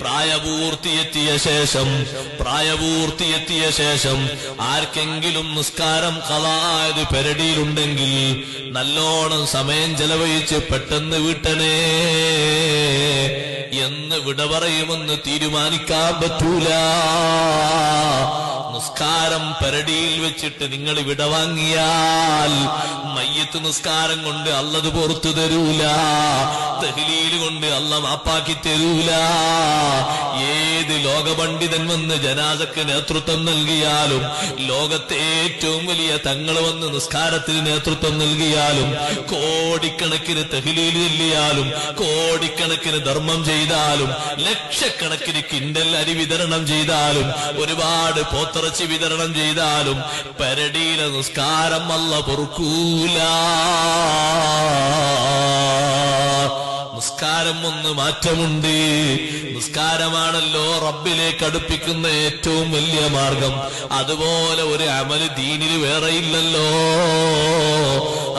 പ്രായപൂർത്തിയെത്തിയ ശേഷം ആർക്കെങ്കിലും നിസ്കാരം ഖളായത് പെരടിയിലുണ്ടെങ്കിൽ നല്ലോണം സമയം ചെലവഴിച്ച് പെട്ടെന്ന് വീട്ടണേ എന്ന് വിട പറയുമെന്ന് തീരുമാനിക്കാൻ പറ്റൂല. നിസ്കാരം പെരടിയിൽ വെച്ചിട്ട് നിങ്ങൾ വിട വാങ്ങിയാൽ മയ്യത്ത് നിസ്കാരം കൊണ്ട് അല്ലത് പുറത്തു തരൂല, തഹ്ലീൽ കൊണ്ട് അല്ല മാപ്പാക്കി തരൂല. ഏത് ലോകപണ്ഡിതൻ വന്ന് ജനാസക്ക് നേതൃത്വം നൽകിയാലും, ലോകത്തെ ഏറ്റവും വലിയ തങ്ങൾ വന്ന് നിസ്കാരത്തിന് നേതൃത്വം നൽകിയാലും, കോടിക്കണക്കിന് തഹ്ലീൽ ചൊല്ലിയാലും, കോടിക്കണക്കിന് ധർമ്മം ചെയ്താലും, ലക്ഷക്കണക്കിന് കിൻഡൽ അരി വിതരണം ചെയ്താലും, ഒരുപാട് പോത്തിറച്ചി വിതരണം ചെയ്താലും പെരടിയിലെ നിസ്കാരം അല്ല പൊറുക്കൂല. നിസ്കാരം ഒന്ന് മാറ്റമുണ്ട്. നിസ്കാരമാണല്ലോ റബ്ബിലേക്ക് അടുപ്പിക്കുന്ന ഏറ്റവും വലിയ മാർഗം. അതുപോലെ ഒരു അമല് ദീനിൽ വേറെ ഇല്ലല്ലോ.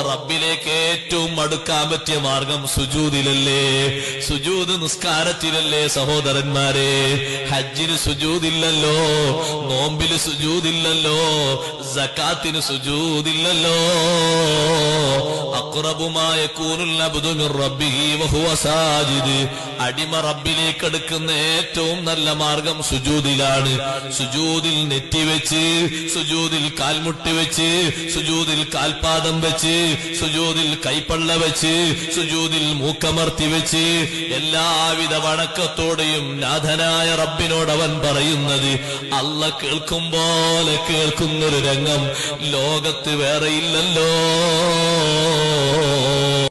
റബ്ബിലേക്ക് ഏറ്റവും അടുക്കാൻ പറ്റിയ മാർഗം സുജൂദിലല്ലേ? സുജൂദ് നിസ്കാരത്തിലല്ലേ സഹോദരന്മാരെ? ഹജ്ജിന് സുജൂദില്ലല്ലോ, നോമ്പില് സുജൂദില്ലല്ലോ, സകാത്തിന് സുജൂദില്ലല്ലോ. അഖ്റബുമാ യകൂനുൽ അബ്ദു മിർ റബ്ബിഹി വഹുവ സാജിദ്. അടിമ റബ്ബിലേക്ക് അടുക്കുന്ന ഏറ്റവും നല്ല മാർഗം സുജൂദിലാണ്. സുജൂദിൽ നെറ്റിവെച്ച്, സുജൂദിൽ കാൽമുട്ടി വെച്ച്, സുജൂദിൽ കാൽപാദം വെച്ച്, സുജൂദിൽ കൈപ്പള്ള വെച്ച്, സുജൂദിൽ മൂക്കമർത്തി വെച്ച്, എല്ലാവിധ വണക്കത്തോടെയും നാഥനായ റബ്ബിനോട് അവൻ പറയുന്നത് അല്ല കേൾക്കും പോലെ കേൾക്കുന്നൊരു രംഗം ലോകത്ത് വേറെയില്ലല്ലോ.